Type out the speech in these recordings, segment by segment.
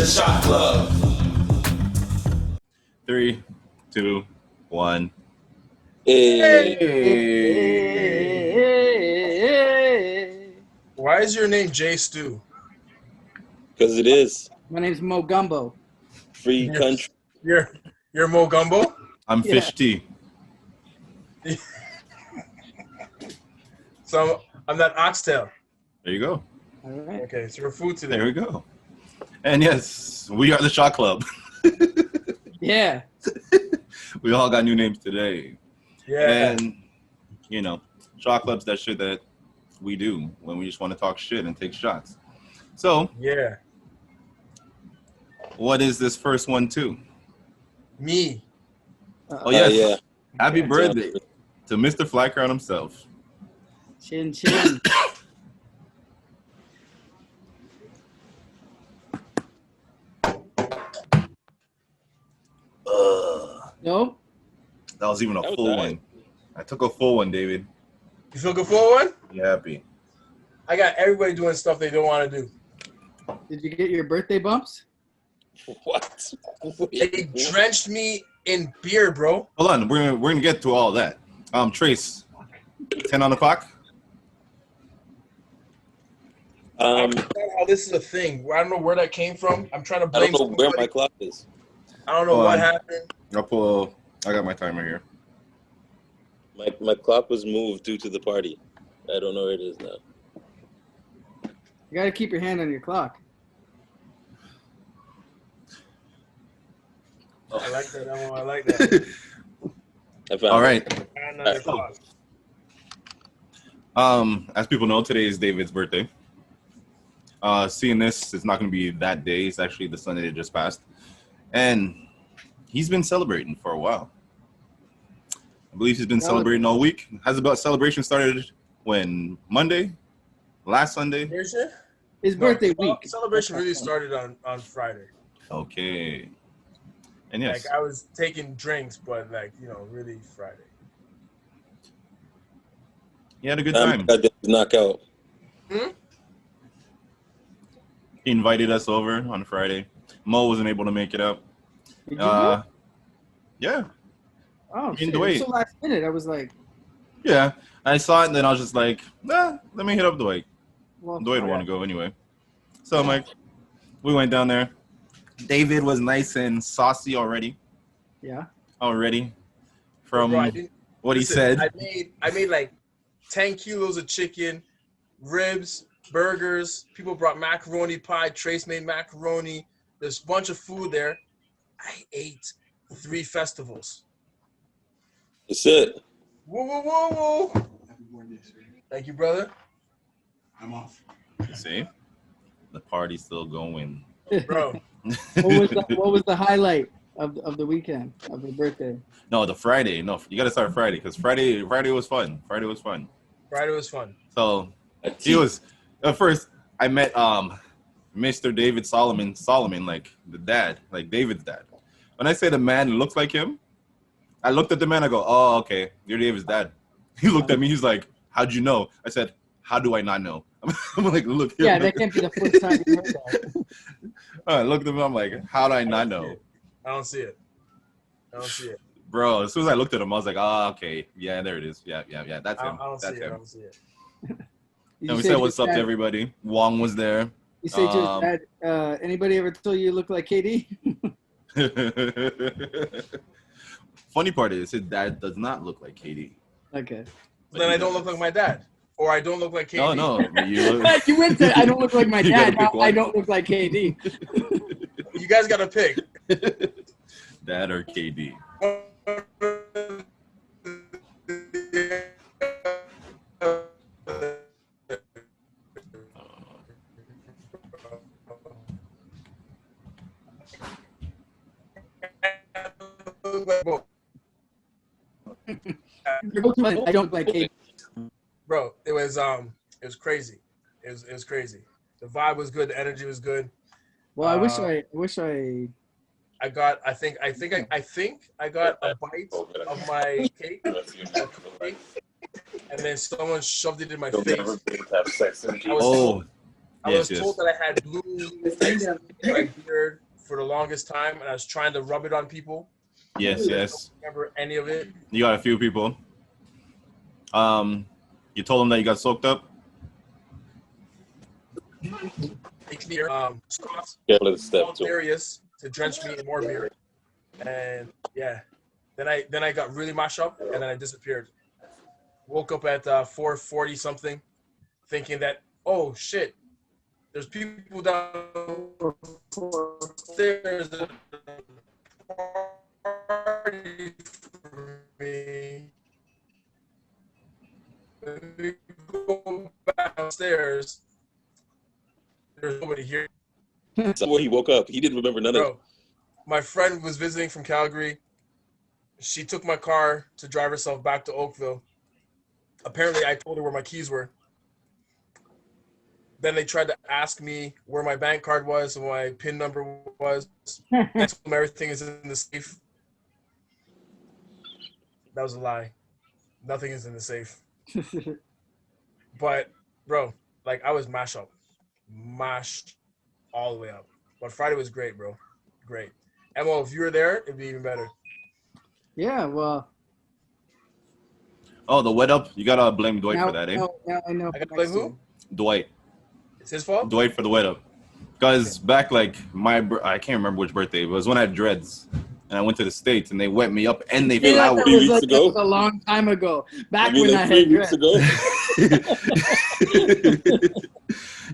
Shot Club. 3, 2, 1. Hey. Why is your name Jay Stu? Because it is. My name's Mo Gumbo. Free country. You're Mo Gumbo? I'm Fish T. So I'm that oxtail. There you go. All right. Okay, so we're food today. There we go. And yes, we are the Shot Club. Yeah. We all got new names today. Yeah. And, you know, Shot Club's that shit that we do when we just want to talk shit and take shots. So, Yeah. what is this first one to? Me. Oh, yes. Yeah. Happy birthday to Mr. Flycrown himself. Chin chin. Nope. That was even a That was full nice. one. I took a full one, David. You feel good for one? You happy? I got everybody doing stuff they don't want to do. Did you get your birthday bumps? What? They drenched me in beer, bro. Hold on, we're gonna get to all that. Trace, 10 on the clock. I don't understand how this is a thing. I don't know where that came from. I'm trying to I blame don't know where somebody. my clock is. I don't know Hold what on. happened. I got my timer here. My clock was moved due to the party. I don't know where it is now. You gotta keep your hand on your clock. I like that. Emma. I like that. I found All it. right. And on your clock. As people know, today is David's birthday. Seeing this, it's not going to be that day. It's actually the Sunday that just passed. And he's been celebrating for a while. I believe he's been celebrating all week. Has the celebration started when? Monday? Last Sunday? Here's it? His birthday Well, week. celebration really started on Friday. Okay. And yes. Like I was taking drinks, but like, you know, really Friday. He had a good time. I did knockout. He invited us over on Friday. Mo wasn't able to make it out. Did you go? Yeah. Oh, in shit. Dwight. It was so last minute. I was like, Yeah. I saw it and then I was just like, nah, let me hit up Dwight. well, Dwight would want to go anyway. So I'm like, we went down there. David was nice and saucy already. yeah. Already. From Bro, I didn't- what he listen, said. I made like 10 kilos of chicken, ribs, burgers. People brought macaroni pie. Trace made macaroni. There's a bunch of food there. I ate 3 festivals. That's it. Whoa, whoa, whoa, whoa. Thank you, brother. I'm off. See? The party's still going. Bro, What was the highlight of the weekend of the birthday? No, the Friday. No, you got to start Friday because Friday was fun. Friday was fun. Friday was fun. So he was at first. I met Mr. David Solomon, like the dad, like David's dad. When I say the man looks like him, I looked at the man. I go, "Oh, okay, you're David's dad." He looked at me. He's like, "How'd you know?" I said, "How do I not know?" I'm like, "Look." Yeah, that can't be the first time you heard that. I looked at him. I'm like, "How do I not know?" I don't see it. I don't see it. Bro, as soon as I looked at him, I was like, "Oh, okay, yeah, there it is. Yeah, that's I him. don't see That's it. I him." don't see it. And we said what's up to everybody. Wong was there. You say to his dad, anybody ever told you look like KD? Funny part is his dad does not look like KD. Okay. But Then he I don't does. look like my dad. Or I don't look like KD. No, but you look. You went to, I don't look like my You gotta dad. pick Now I one. don't look like KD. You guys got to pick. Dad or KD. I don't look like KD. Bro, it was crazy. It was crazy. The vibe was good. The energy was good. Well, I wish I. I think I got a bite of my cake, and then someone shoved it in my face. Oh, I Yes, was told yes. that I had blue in my beard for the longest time, and I was trying to rub it on people. Yes, I yes. don't remember any of it. You got a few people. You told them that you got soaked up. Scots, Careful of the step too. Darius to drench me in more beer, and yeah, then I got really mashed up, and then I disappeared. Woke up at 4:40 something, thinking that, oh shit, there's people downstairs at a party for me. Let me go back downstairs. There's nobody here. So when he woke up, he didn't remember none of it. Bro, my friend was visiting from Calgary. She took my car to drive herself back to Oakville. Apparently, I told her where my keys were. Then they tried to ask me where my bank card was and my PIN number was. I told them everything is in the safe. That was a lie. Nothing is in the safe. But, bro, like, I was mashed all the way up. But Friday was great, bro. Great. And well, if you were there, it'd be even better. Yeah, well, Oh, the wet up. You gotta blame Dwight now, for that, eh? now I know. I gotta blame who? Dwight. It's his fault? Dwight for the wet up. Because back like I can't remember which birthday, but it was when I had dreads. And I went to the States and they wet me up and they Yeah, flowered that 3 was weeks like, ago? that was a long time ago. Back I mean, when like I 3 had weeks dreads. ago.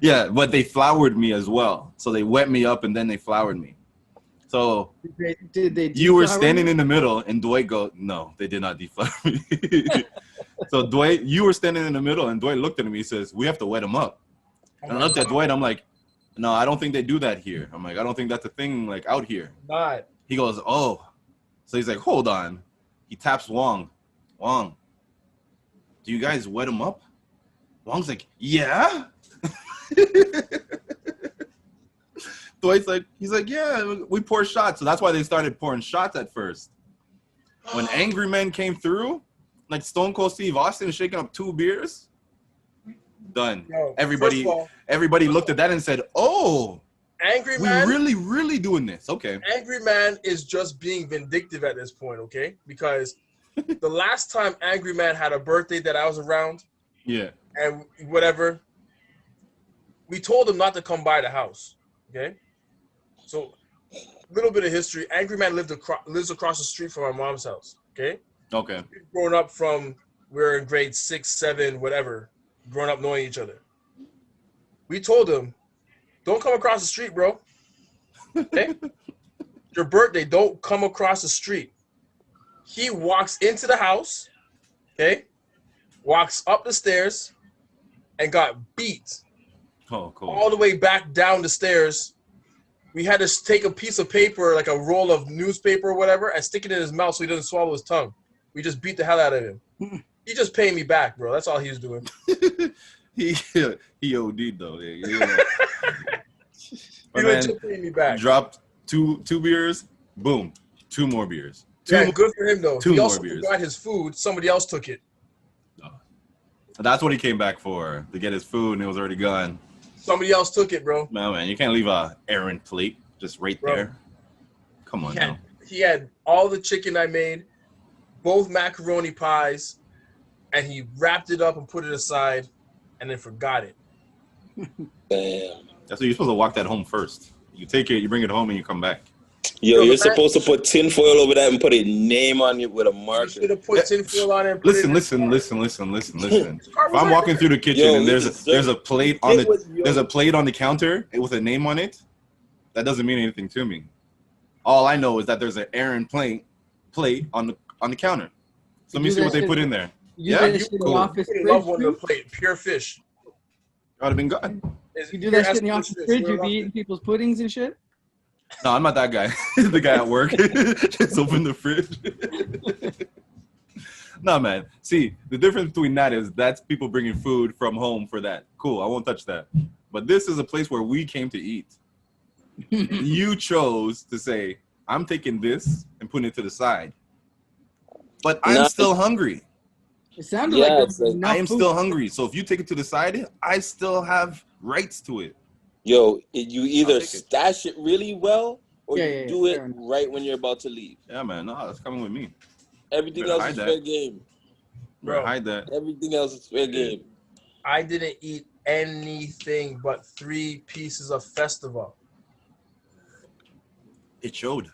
Yeah, but they flowered me as well. So they wet me up and then they flowered me. So Did they you were deflower standing you? in the middle and Dwight go, no, they did not deflower me. So Dwight, you were standing in the middle and Dwight looked at me, he says, we have to wet him up. Oh And I my looked at God. Dwight, I'm like, no, I don't think they do that here. I'm like, I don't think that's a thing like out here. Not. He goes, oh. So he's like, hold on. He taps Wong. Wong, do you guys wet him up? Wong's like, yeah. Dwight's like, he's like, yeah, we pour shots. So that's why they started pouring shots at first. When Angry Men came through, like Stone Cold Steve Austin shaking up 2 beers, done. Yo, Everybody, first of all, everybody looked at that and said, oh, Angry we're Man, really doing this. Okay. Angry Man is just being vindictive at this point, okay? Because the last time Angry Man had a birthday that I was around Yeah. and whatever, we told him not to come by the house, okay? So, little bit of history. Angry Man lives across the street from our mom's house, okay? Okay. We've grown up from, we're in grade 6, 7, whatever, growing up knowing each other. We told him, don't come across the street, bro. Okay? Your birthday, don't come across the street. He walks into the house, okay? Walks up the stairs and got beat Oh, cool. all the way back down the stairs. We had to take a piece of paper, like a roll of newspaper or whatever, and stick it in his mouth so he doesn't swallow his tongue. We just beat the hell out of him. He just paid me back, bro. That's all he was doing. he OD'd though. Yeah. He My man legit paid me back. dropped two beers. Boom, 2 more beers. Two Yeah, more. good for him though. 2 He more also beers. forgot his food. Somebody else took it. That's what he came back for, to get his food, and it was already gone. Somebody else took it, bro. No, man, you can't leave a errant plate just right Bro. there. Come on now. He had all the chicken I made, both macaroni pies, and he wrapped it up and put it aside, and then forgot it. Damn. That's what you're supposed to walk that home first. You take it, you bring it home, and you come back. Yo, Yo, you're the man- supposed to put tin foil over that and put a name on it with a You marker. should have put tinfoil on it. And put Listen. it If was I'm right walking there. through the kitchen Yo, and listen, there's a sir. plate on It was the your- there's a plate on the counter with a name on it, that doesn't mean anything to me. All I know is that there's an errant plate on the counter. So let me You see do what that they shit- put in there. You Yeah, do that you shit in cool. the office I fridge, love one on the too? plate. Pure fish. I'd have been gone. You do that shit in the office fridge, you be eating people's puddings and shit? No, I'm not that guy. The guy at work just open the fridge. No, man. See, the difference between that is that's people bringing food from home for that. Cool, I won't touch that. But this is a place where we came to eat. You chose to say, I'm taking this and putting it to the side. But I'm Nah. still hungry. It sounded Yeah, like there it's was like- enough I am food. still hungry. So if you take it to the side, I still have rights to it. Yo, you either I'll take it. stash it really well or Yeah, you yeah, do it fair enough. right when you're about to leave. Yeah, man. No, that's coming with me. Everything Better else hide is that. fair game. Better Bro. hide that. Everything else is fair game. I didn't eat anything but 3 pieces of festival. It showed.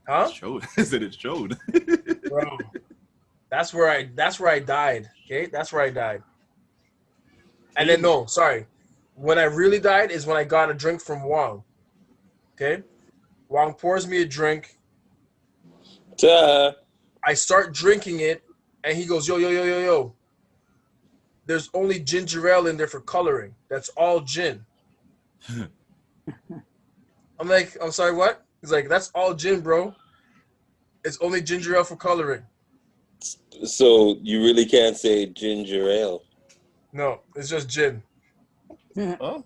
Huh? It showed. I said it showed. Bro. That's where I died. Okay? That's where I died. And then no, sorry. When I really died is when I got a drink from Wong. Okay? Wong pours me a drink. Ta. I start drinking it, and he goes, yo. There's only ginger ale in there for coloring. That's all gin. I'm like, I'm sorry, what? He's like, that's all gin, bro. It's only ginger ale for coloring. So you really can't say ginger ale. No, it's just gin. Oh.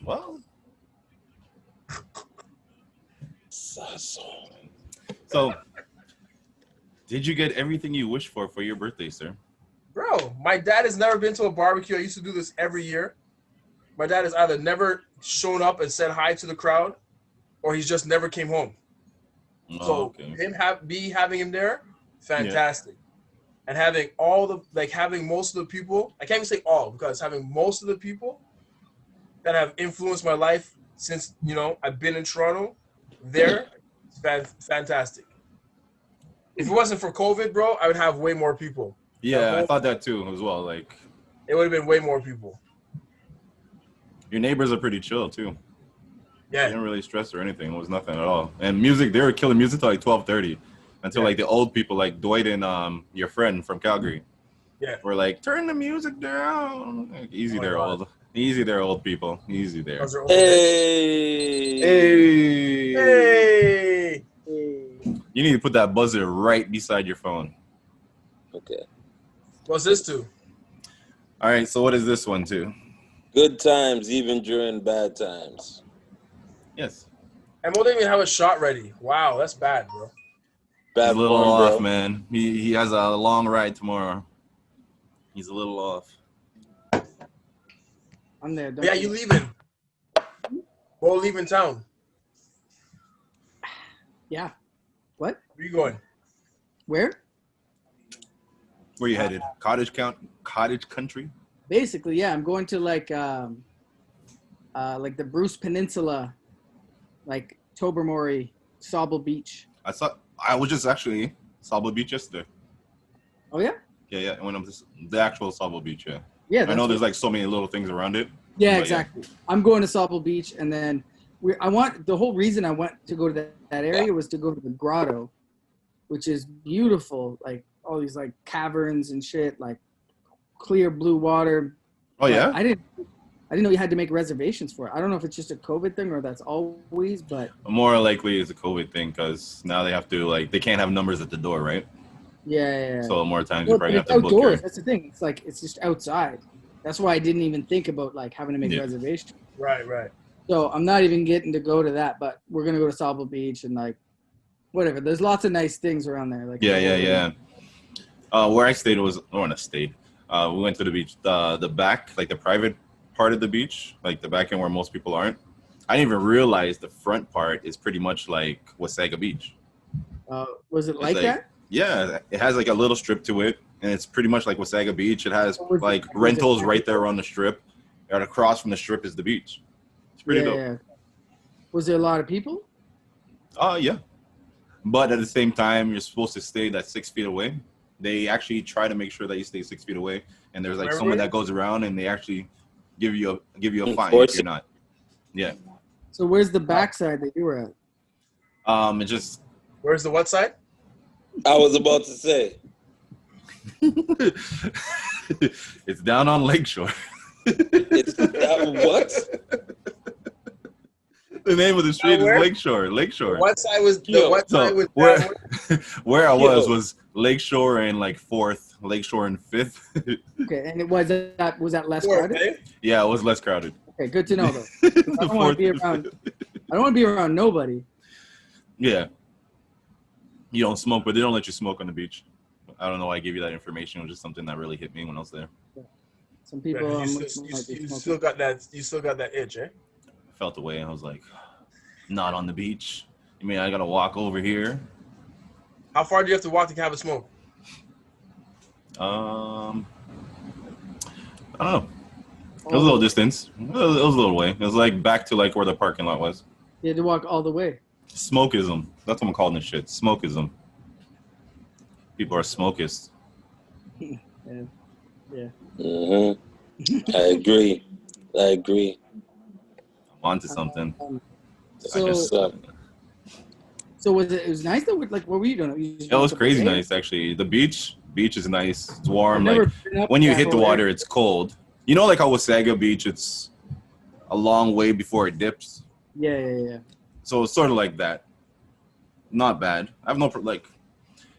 Well. So, did you get everything you wished for your birthday, sir? Bro, my dad has never been to a barbecue. I used to do this every year. My dad has either never shown up and said hi to the crowd, or he's just never came home. Oh, So okay. having him there, fantastic. And having having most of the people, I can't even say all, because having most of the people that have influenced my life since, I've been in Toronto, there, fantastic. If it wasn't for COVID, bro, I would have way more people. Yeah, I thought that too as well. Like, it would have been way more people. Your neighbors are pretty chill too. Yeah. They didn't really stress or anything. It was nothing at all. And music, they were killing music till like 12:30, until like the old people, like Dwight and your friend from Calgary. Yeah. Were like, turn the music down. Like, easy there, old. Easy there, old people. Easy there. Hey. Hey. You need to put that buzzer right beside your phone. Okay. What's this to? All right, so what is this one to? Good times, even during bad times. Yes. And we'll even have a shot ready. Wow, that's bad, bro. Bad He's a little form, off, bro. man. He has a long ride tomorrow. He's a little off. I'm there. Yeah, you leaving? We're leaving town. Yeah. What? Where you going? Where? Where you headed? Cottage country? Basically, yeah. I'm going to like the Bruce Peninsula, like Tobermory, Sauble Beach. I was just actually Sauble Beach yesterday. Oh yeah? Yeah. I went up to the actual Sauble Beach, yeah. Yeah. I know there's like so many little things around it. Yeah, exactly. Yeah. I'm going to Sauble Beach, and then the whole reason I went to go to that area was to go to the grotto, which is beautiful, like all these like caverns and shit, like clear blue water. Oh yeah? I didn't know you had to make reservations for it. I don't know if it's just a COVID thing or that's always, but more likely it's a COVID thing because now they have to they can't have numbers at the door, right? Yeah. So more times you probably have to outdoors. book your... That's the thing. It's just outside. That's why I didn't even think about like having to make reservations. Right. So I'm not even getting to go to that, but we're gonna go to Sauble Beach and like whatever. There's lots of nice things around there. Like yeah. Where I stayed was we went to the beach, the back, like the private part of the beach, like the back end where most people aren't. I didn't even realize the front part is pretty much like Wasaga Beach. Was it like that? Yeah, it has like a little strip to it, and it's pretty much like Wasaga Beach. It has like rentals right there on the strip, and across from the strip is the beach. It's pretty dope. Yeah. Was there a lot of people? Yeah. But at the same time, you're supposed to stay that 6 feet away. They actually try to make sure that you stay 6 feet away, and there's like someone that goes around and they actually give you a fine if you're not. Yeah. So where's the backside that you were at? It just... Where's the what side? I was about to say. It's down on Lakeshore. It's what? The name of the street is Lakeshore. What side was where I was Lakeshore and like 4th, Lakeshore and 5th. Okay, and was that less crowded? Yeah, it was less crowded. Okay, good to know though. I don't want to be around nobody. Yeah. You don't smoke, but they don't let you smoke on the beach. I don't know why I gave you that information. It was just something that really hit me when I was there. Some people you might be you smoking. still got that. You still got that itch, eh? I felt the way. I was like, not on the beach. You mean I gotta walk over here? How far do you have to walk to have a smoke? I don't know. It was a little distance. It was a little way. It was like back to like where the parking lot was. You had to walk all the way. Smokeism. That's what I'm calling this shit. Smokeism. People are smokists. Yeah. Yeah. I agree. I'm onto something. So was it? It was nice though. Like, what were you doing? You just It was walked up crazy the bay? nice actually. The beach is nice. It's warm. I've never Like been up when you that hit the whole water, area. it's cold. You know, like how CheZZa Beach, it's a long way before it dips. Yeah. So it's sort of like that. Not bad. I have no like.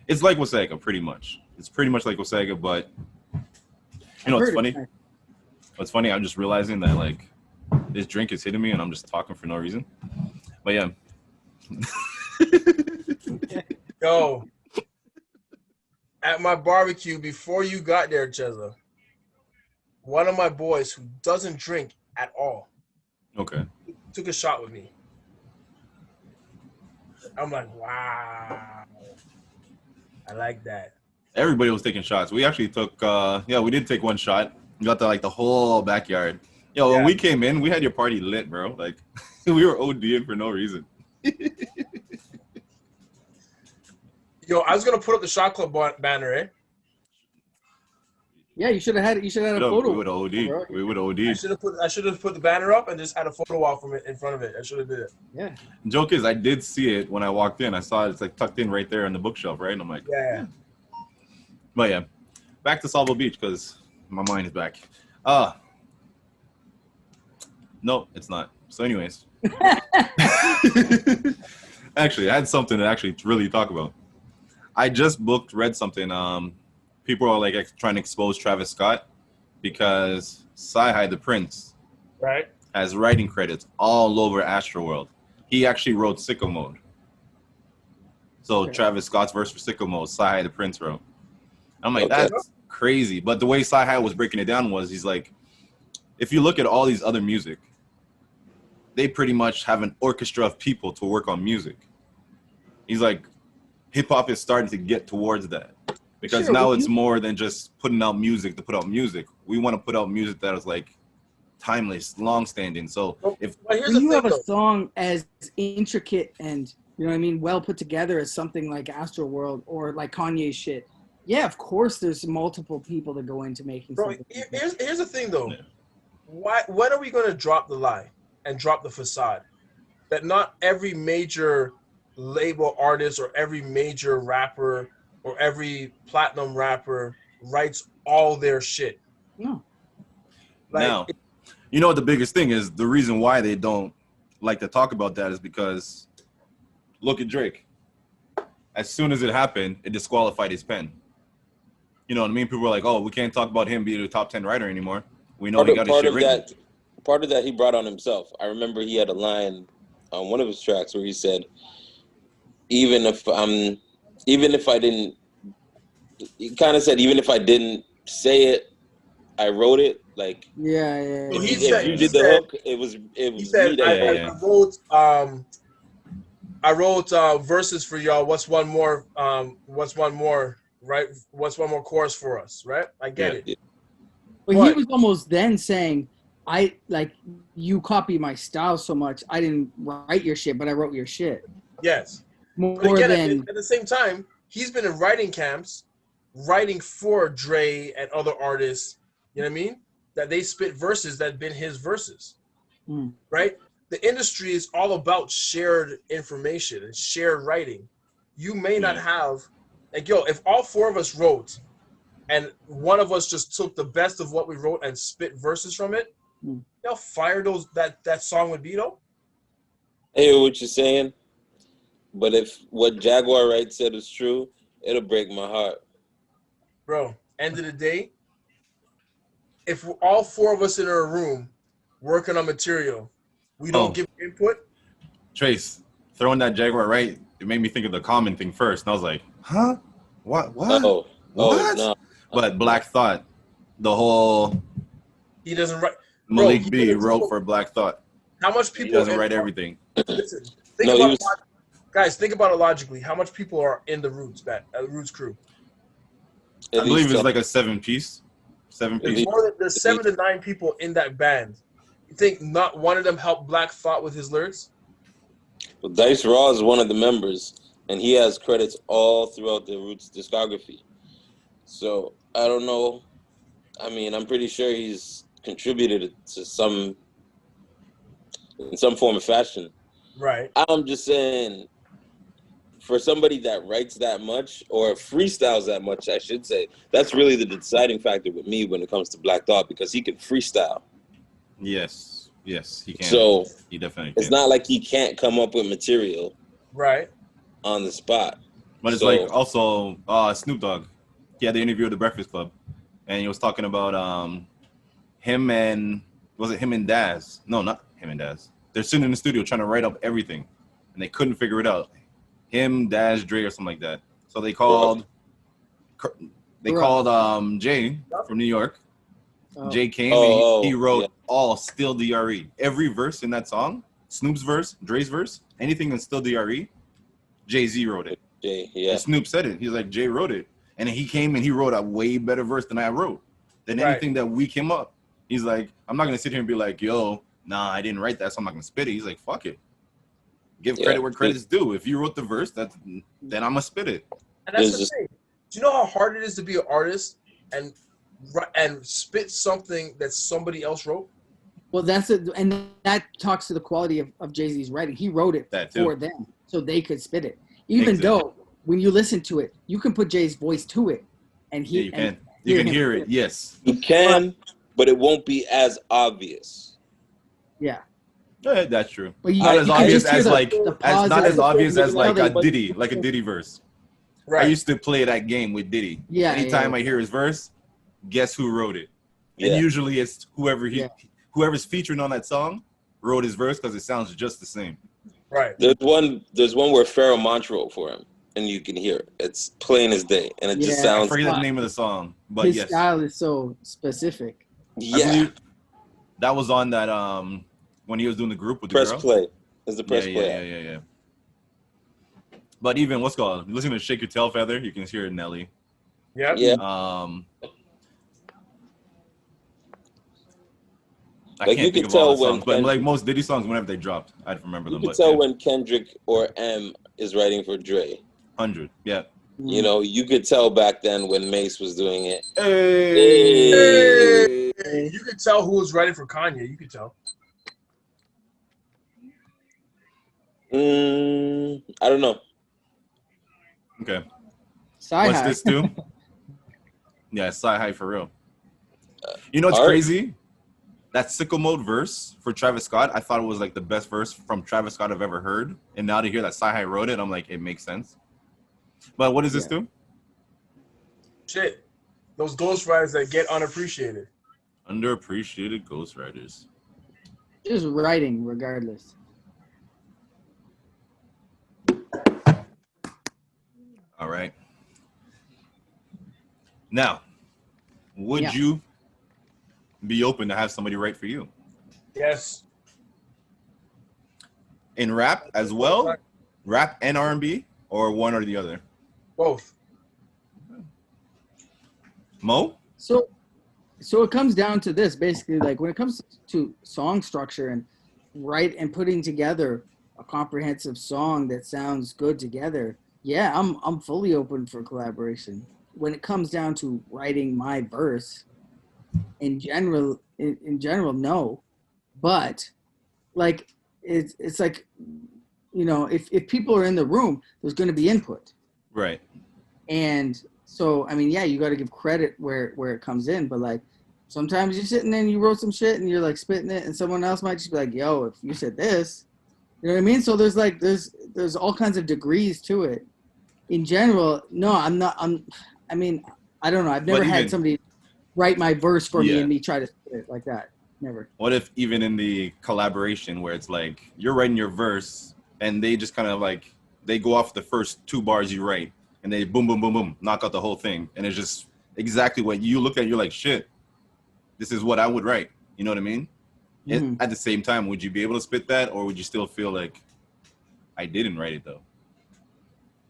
It's like CheZZa, pretty much. It's pretty much like CheZZa, but you know, I've it's heard funny. nice. What's funny, I'm just realizing that like this drink is hitting me, and I'm just talking for no reason. But yeah. Yo, at my barbecue before you got there, CheZZa, one of my boys who doesn't drink at all Okay. took a shot with me. I'm like, wow, I like that. Everybody was taking shots. We actually took we did take one shot. We got the whole backyard. Yo, when Yeah. we came in, we had your party lit, bro. Like we were ODing for no reason. Yo, I was gonna put up the shot club banner, eh? Yeah, you should have had it. You should have had a photo. We would OD. bro. We would I OD. should have put the banner up and just had a photo wall from it in front of it. I should have did it. Yeah. Joke is, I did see it when I walked in. I saw it's like tucked in right there on the bookshelf, right? And I'm like, Yeah. But yeah, back to Sauble Beach because my mind is back. No, it's not. So, anyways, actually, I had something to actually really talk about. I just read something. People are like trying to expose Travis Scott because CheZZa the Prince Right. has writing credits all over Astroworld. He actually wrote Sicko Mode. So Okay. Travis Scott's verse for Sicko Mode, CheZZa the Prince wrote. I'm like, Okay. that's crazy. But the way CheZZa was breaking it down was, he's like, if you look at all these other music, they pretty much have an orchestra of people to work on music. He's like, hip hop is starting to get towards that. Because Sure, now well, it's more than just putting out music to put out music. We want to put out music that is like timeless, long-standing. So if But here's When the you thing, have a though. song as intricate and, you know what I mean, well put together as something like Astroworld or like Kanye's shit, yeah, of course there's multiple people that go into making Bro, something. here's the thing, though. Yeah. When are we going to drop the lie and drop the facade that not every major label artist or every major rapper or every platinum rapper writes all their shit? No. Like, now, you know what the biggest thing is? The reason why they don't like to talk about that is because look at Drake. As soon as it happened, it disqualified his pen. You know what I mean? People were like, oh, we can't talk about him being a top 10 writer anymore. We know he got his shit written. Part of that he brought on himself. I remember he had a line on one of his tracks where he said, even if I didn't, he kind of said, even if I didn't say it, I wrote it. Like, Yeah. Well, if you did the hook, it was he said, me that I wrote verses for y'all. What's one more? Right? What's one more chorus for us? Right? I get it. But he What? was almost then saying, I like you copy my style so much. I didn't write your shit, but I wrote your shit. Yes. More But again, than at the same time, he's been in writing camps, writing for Dre and other artists. You know what I mean? That they spit verses that have been his verses. Right? The industry is all about shared information and shared writing. You may not have, like, yo, if all four of us wrote and one of us just took the best of what we wrote and spit verses from it, how fire that song would be, though. I hear what you're saying, but if what Jaguar Wright said is true, it'll break my heart. Bro, end of the day, if all four of us in a room working on material, we don't give input. Trace, throwing that Jaguar right, it made me think of the Common thing first. And I was like, huh? What? Oh, What? no. But Black Thought, the whole He doesn't write. Bro, Malik he B doesn't wrote know for Black Thought. how much He people. doesn't write everything. Listen, think No, about he it, was. guys. Think about it logically. How much people are in the Roots crew? I At believe least it's like a seven piece. There's least- there's at 7 least- to 9 people in that band. You think not one of them helped Black Thought with his lyrics? Well, Dice Raw is one of the members, and he has credits all throughout the Roots discography. So I don't know. I mean, I'm pretty sure he's contributed to some in some form or fashion. Right. I'm just saying, for somebody that writes that much or freestyles that much, I should say, that's really the deciding factor with me when it comes to Black Thought, because he can freestyle. Yes, he can. So He definitely it's can. not like he can't come up with material Right. on the spot. But it's So- like also Snoop Dogg. He had the interview with the Breakfast Club, and he was talking about him and Daz? No, not him and Daz. They're sitting in the studio trying to write up everything, and they couldn't figure it out. Him, Daz, Dre, or something like that. So they called Jay from New York. Oh. Jay came and he wrote all Still DRE. Every verse in that song, Snoop's verse, Dre's verse, anything that's Still DRE, Jay-Z wrote it. Jay, yeah. And Snoop said it. He's like, Jay wrote it. And he came and he wrote a way better verse than I wrote. Than anything that we came up. He's like, I'm not going to sit here and be like, yo, nah, I didn't write that, so I'm not going to spit it. He's like, fuck it. Give credit where credit's due. If you wrote the verse, then I'm going to spit it. And that's the thing. Do you know how hard it is to be an artist and spit something that somebody else wrote? Well, and that talks to the quality of Jay-Z's writing. He wrote it for them so they could spit it. Even though when you listen to it, you can put Jay's voice to it, and you can hear it. Yes, you can, but it won't be as obvious. Yeah. Yeah, that's true. Well, not as obvious as like a but- Diddy verse. Right. I used to play that game with Diddy. Yeah. Anytime I hear his verse, guess who wrote it? And usually it's whoever's featuring on that song wrote his verse because it sounds just the same. Right. There's one where Pharoah Monch wrote for him, and you can hear it. It's plain as day, and it just sounds. I forget the name of the song, but his style is so specific. Yeah. I believe that was on that when he was doing the group with the Press girl. play. It's the press play. Yeah. But even what's called listen to Shake Your Tail Feather, you can hear Nelly. Yeah. Yeah. I Like, can't you think can of all the tell when songs, but like most Diddy songs, whenever they dropped, I'd remember them. You can But tell when Kendrick or M is writing for Dre. 100, yeah. You know, you could tell back then when Mace was doing it. Hey, you could tell who was writing for Kanye. You could tell. I don't know. Okay. Sci-Hi. What's this do? Yeah, Sci-Hi for real. You know what's Art? crazy? That Sickle Mode verse for Travis Scott, I thought it was like the best verse from Travis Scott I've ever heard. And now to hear that Sci-Hi wrote it, I'm like, it makes sense. But what does this do? Shit. Those ghostwriters that get unappreciated. Underappreciated ghostwriters. Just writing, regardless. All right. Now, would you be open to have somebody write for you? Yes. In rap as well? Rap and R&B? Or one or the other? Both. Mo? So it comes down to this, basically, like when it comes to song structure and putting together a comprehensive song that sounds good together, yeah, I'm fully open for collaboration. When it comes down to writing my verse, in general, no. But like it's like, you know, if people are in the room, there's going to be input. Right. And so, I mean, yeah, you got to give credit where it comes in, but like sometimes you're sitting there and you wrote some shit and you're like spitting it, and someone else might just be like, yo, if you said this, you know what I mean? So there's like there's all kinds of degrees to it. In general, no, I mean, I don't know. I've never had somebody write my verse for me and me try to spit it like that. Never. What if even in the collaboration where it's like you're writing your verse and they just kind of like they go off the first 2 bars you write and they boom, boom, boom, boom, knock out the whole thing. And it's just exactly what you look at. You're like, shit, this is what I would write. You know what I mean? Mhm. At the same time, would you be able to spit that, or would you still feel like I didn't write it though?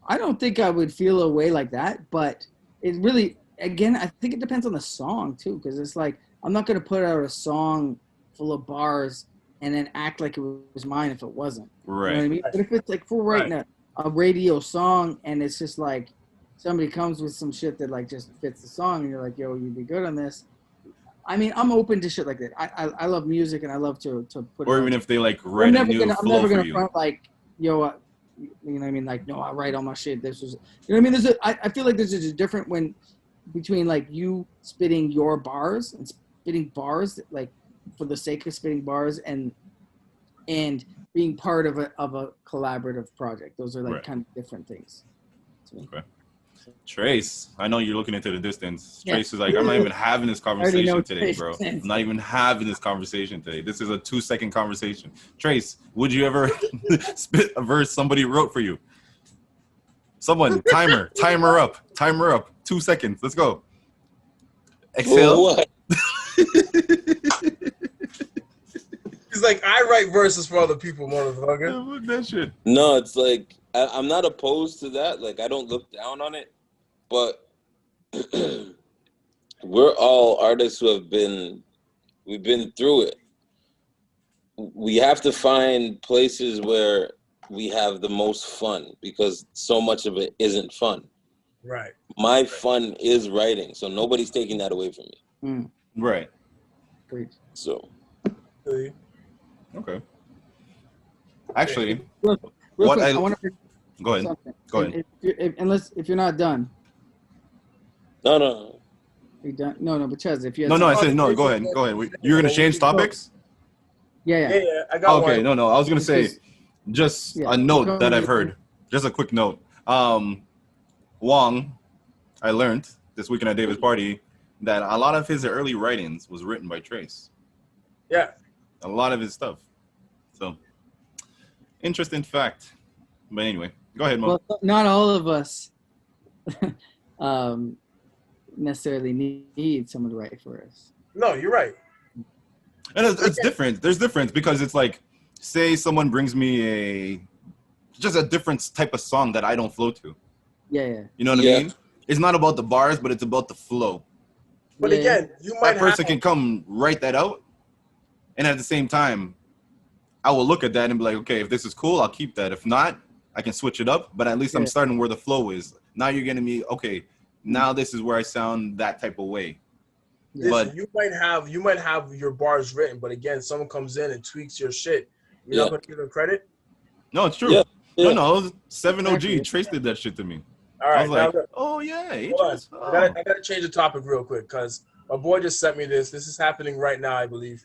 I don't think I would feel a way like that, but it really, again, I think it depends on the song too, because it's like I'm not gonna put out a song full of bars and then act like it was mine if it wasn't. You know what I Right. mean? But if it's like if we're writing a radio song and it's just like somebody comes with some shit that like just fits the song and you're like, yo, you'd be good on this. I mean, I'm open to shit like that. I love music and I love to put. Or it even out. if they like I'm write a never new gonna flow for you. front like, yo, you know what I mean? Like, no, I write all my shit. This was, you know what I mean? I feel like there's a different when between like you spitting your bars and spitting bars like for the sake of spitting bars and being part of a collaborative project. Those are like Right. kind of different things. Okay. Trace, I know you're looking into the distance. Yeah. Trace is like, I'm not even having this already know conversation today, Trace bro. is. I'm not even having this conversation today. This is a 2-second conversation. Trace, would you ever spit a verse somebody wrote for you? Someone, timer up. 2 seconds. Let's go. Exhale. What? He's like, I write verses for other people, motherfucker. Yeah, fuck that shit. No, it's like I'm not opposed to that. Like I don't look down on it, but we're all artists who we've been through it. We have to find places where we have the most fun because so much of it isn't fun. Right. My fun is writing, so nobody's taking that away from me. Right. Great. So Okay. Actually, Real what quick, I I want to go ahead. something. Go ahead. If you're not done, no. are you done? No, but CheZZa, if you had No, I something- said no. Go ahead. You're gonna change topics? yeah. Yeah, I got Okay. one. No. I was gonna say Because- just Yeah, a note come that I've with- heard. Just a quick note. Wong, I learned this weekend at David's party that a lot of his early writings was written by Trace. Yeah. A lot of his stuff. So, interesting fact. But anyway, go ahead, Mo. Well, not all of us necessarily need someone to write for us. No, you're right. And it's different. There's difference because it's like, say someone brings me just a different type of song that I don't flow to. Yeah. You know what Yeah. I mean? It's not about the bars, but it's about the flow. But Yeah. again, you might That person have can come write that out, and at the same time, I will look at that and be like, okay, if this is cool, I'll keep that. If not, I can switch it up. But at least I'm Yeah. starting where the flow is. Now you're getting me, okay, now this is where I sound that type of way. Yeah. listen, but- you might have your bars written, but again, someone comes in and tweaks your shit. You're Yeah. not gonna give them credit. No, it's true. Yeah. No, 7OG, Exactly. Trace did that shit to me. All I right, was now like, look, oh yeah, hold on. Idris. Oh. I gotta change the topic real quick because my boy just sent me this. This is happening right now, I believe.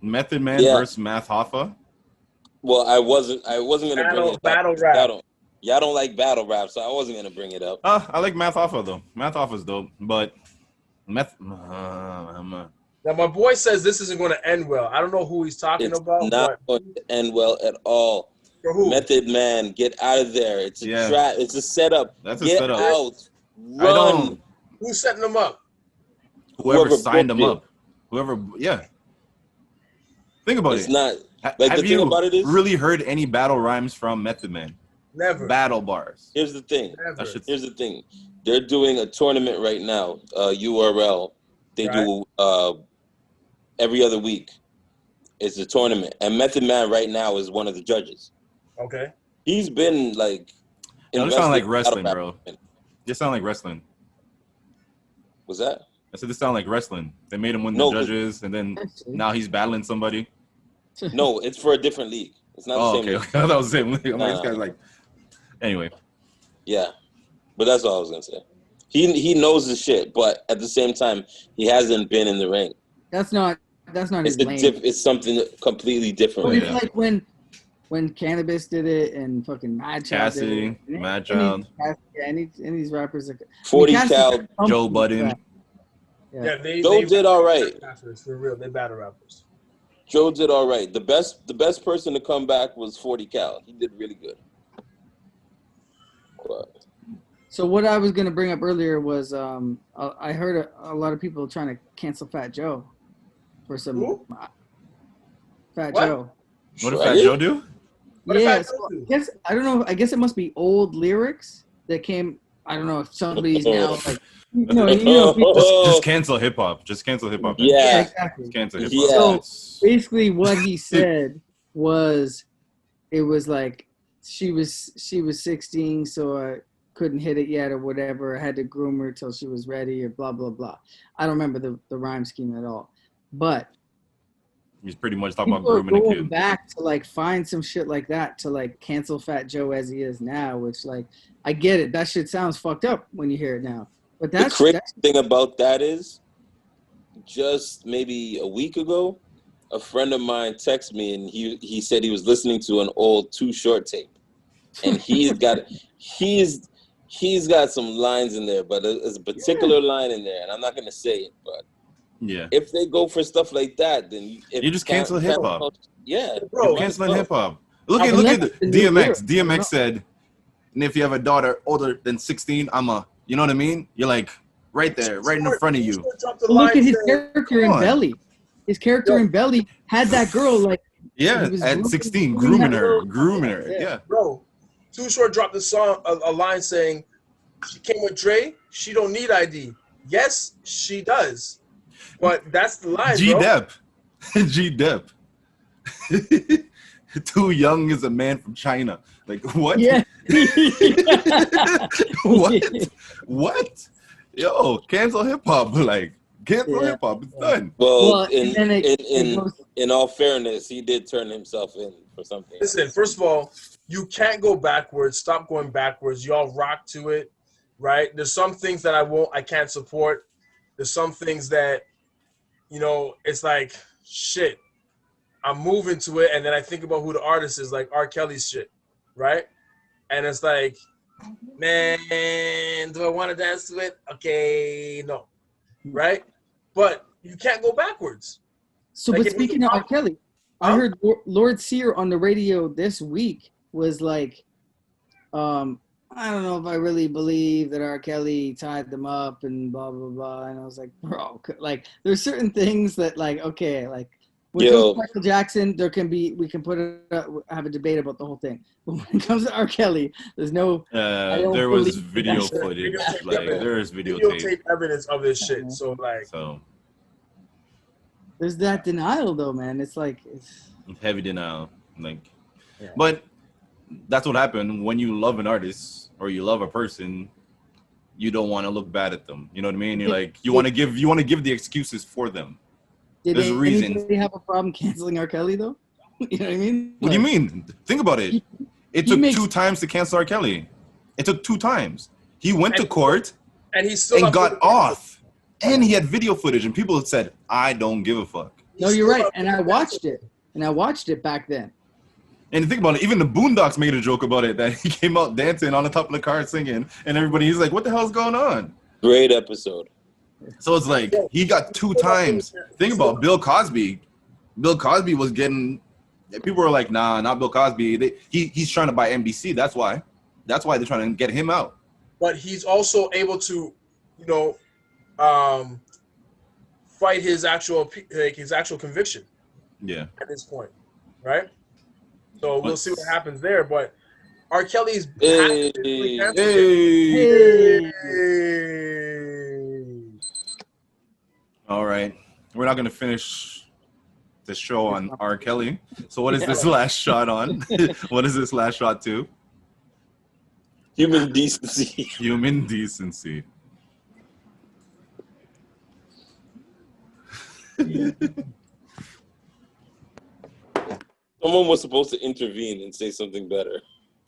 Method Man Yeah. versus Math Hoffa. Well, I wasn't gonna bring it up. Battle rap. Y'all don't like battle rap, so I wasn't gonna bring it up. I like Math Hoffa though. Math Hoffa's dope, but Meth. Now my boy says this isn't going to end well. I don't know who he's talking It's about. not But going to end well at all. for who? Method Man, get out of there. It's a Yeah. trap. It's a setup. That's a Get setup. out. I Run. don't. Who's setting them up? Whoever Whoever signed him booked up. Whoever. Yeah. Think about It's it. not. Ha- like, Have the thing you about it is- really heard any battle rhymes from Method Man? Never. Battle bars. Here's the thing. Never. That shit's- Here's the thing. They're doing a tournament right now. URL. They do every other week. It's a tournament, and Method Man right now is one of the judges. Okay. He's been like. No, this sound like invested in wrestling, battle bro. rap. This sound like wrestling. Was that? I said this sound like wrestling. They made him win No, the 'cause- judges, and then Actually. now he's battling somebody. No, it's for a different league. It's not Oh, the okay. same I league. thought it was the same league. I'm like, Nah. this guy's like. Anyway, Yeah, but that's all I was gonna say. He knows the shit, but at the same time, he hasn't been in the ring. That's not his lane. It's something completely different. But right it's now. like when Cannabis did it and fucking Mad Child Cassidy, did it. Mad Child. Any of these rappers. Like, 40 Cassidy- Cal, Joe Budden. Yeah, they Joe did all right. rappers, for real. They battle rappers. Joe did all right. The best person to come back was 40 Cal. He did really good. But So what I was gonna bring up earlier was I heard a lot of people trying to cancel Fat Joe for some Who? Fat What? Joe. What did Fat Joe do? What did Yeah, Fat so Joe do? I guess I don't know. I guess it must be old lyrics that came. I don't know if somebody's now like people. Just cancel hip hop. Just cancel hip hop. Yeah, Yeah. exactly. Just cancel hip hop. Yeah. So That's- basically, what he said was, it was like she was 16, so I couldn't hit it yet or whatever. I had to groom her till she was ready or blah blah blah. I don't remember the rhyme scheme at all, but He's pretty much talking about people are grooming a going kid. back to like find some shit like that to like cancel Fat Joe as he is now, which like I get it. That shit sounds fucked up when you hear it now, but The that's crazy thing about that is, just maybe a week ago, a friend of mine texted me and he said he was listening to an old Too Short tape, and he's got some lines in there, but there's a particular line in there, and I'm not gonna say it, but Yeah. if they go for stuff like that, then You just cancel hip hop. Yeah, Bro, You're canceling hip hop. Look Unless at it's the new lyric, DMX. I don't know. DMX said, and if you have a daughter older than 16, you know what I mean? You're like right there, right in front of you. Dropped the But look line at his saying, character in Come on. Belly. His character in Belly had that girl like Yeah, he was at grooming- 16, grooming that grooming girl. her. Yeah. Yeah. bro, Too Short dropped a line saying, she came with Dre, she don't need ID. Yes, she does. But that's the line, G bro. Dep. G Dep. Too young is a man from China. Like what? Yeah. What? What? Yo, cancel hip hop. Like cancel Yeah. hip hop. It's done. Well, and then it goes, in all fairness, he did turn himself in for something. Listen, first of all, you can't go backwards. Stop going backwards. Y'all rock to it, right? There's some things that I can't support. There's some things that, it's like, shit, I'm moving to it, and then I think about who the artist is, like R. Kelly's shit, right? And it's like, man, do I want to dance to it? Okay, no, right? But you can't go backwards. so Like, but it was speaking of a R. Kelly, I Huh? heard Lord Sear on the radio this week was like, I don't know if I really believe that R. Kelly tied them up and blah blah blah. And I was like, bro, like there's certain things that like, okay, like when it comes to Michael Jackson, we can put it have a debate about the whole thing. But when it comes to R. Kelly, there's no. There was video that's- footage. videotape Like evidence. there is videotape. Videotape evidence of this shit. So like, So There's that denial though, man. It's like heavy denial. Like Yeah. but that's what happened when you love an artist or you love a person. You don't want to look bad at them. You know what I mean? You're like you want to give the excuses for them. did There's reasons. anybody have a problem canceling R. Kelly though? You know what I mean? What do you mean? Think about it. It took makes- 2 times to cancel R. Kelly. It took 2 times. He went to court and he's still and not got putting- off. And he had video footage, and people had said, "I don't give a fuck." No, he's you're still right. not And I putting- watched it. And I watched it back then. And think about it. Even the Boondocks made a joke about it that he came out dancing on the top of the car singing, and everybody's like, "What the hell's going on?" Great episode. So it's like he got 2 times. Think about Bill Cosby. Bill Cosby was getting. People were like, "Nah, not Bill Cosby." He's trying to buy NBC. That's why. That's why they're trying to get him out. But he's also able to, fight his actual conviction Yeah. at this point, right? So we'll But- see what happens there. But R. Kelly's Hey. Hey. Hey. All right. We're not gonna finish the show on R. Kelly. So what is this last shot on? What is this last shot to? Human decency. Human decency. Someone was supposed to intervene and say something better.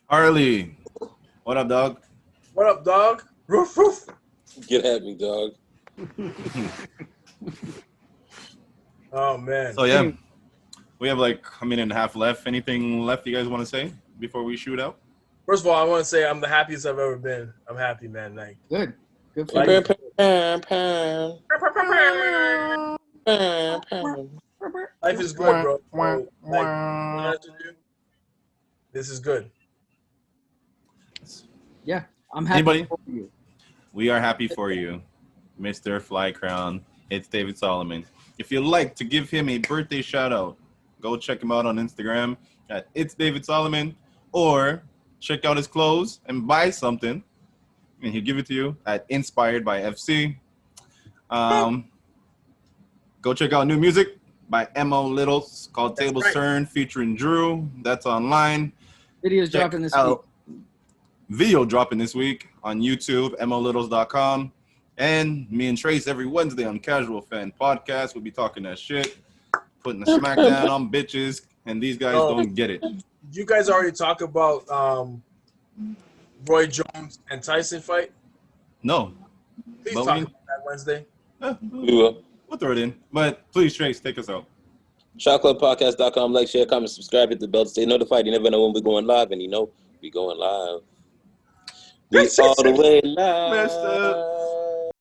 Harley, what up, dog? What up, dog? Roof, roof. Get at me, dog. Oh man. So yeah, we have like a minute and a half left. Anything left you guys want to say before we shoot out? First of all, I want to say I'm the happiest I've ever been. I'm happy, man. Like, Good. Good for Like- you. life is good, bro. So, like, honest with you, this is good. Yeah. I'm happy Anybody? for you. We are happy for you, Mr. Fly Crown. It's David Solomon. If you'd like to give him a birthday shout out, go check him out on Instagram at It's David Solomon, or check out his clothes and buy something, and he'll give it to you at Inspired by FC. Go check out new music by Mo Little. It's called That's Tables right. Turn featuring Drew. That's online. Videos Check dropping this week. out video dropping this week on YouTube, molittles.com. And me and Trace every Wednesday on Casual Fan Podcast. We'll be talking that shit, putting the smack down on bitches, and these guys Oh. don't get it. You guys already talk about Roy Jones and Tyson fight. No. Please But talk we- about that Wednesday. We will. We'll throw it in. But please, Trace, take us out. Shotclubpodcast.com. Like, share, comment, subscribe, hit the bell to stay notified. You never know when we're going live, and you know we going live. We all the way live. Messed up.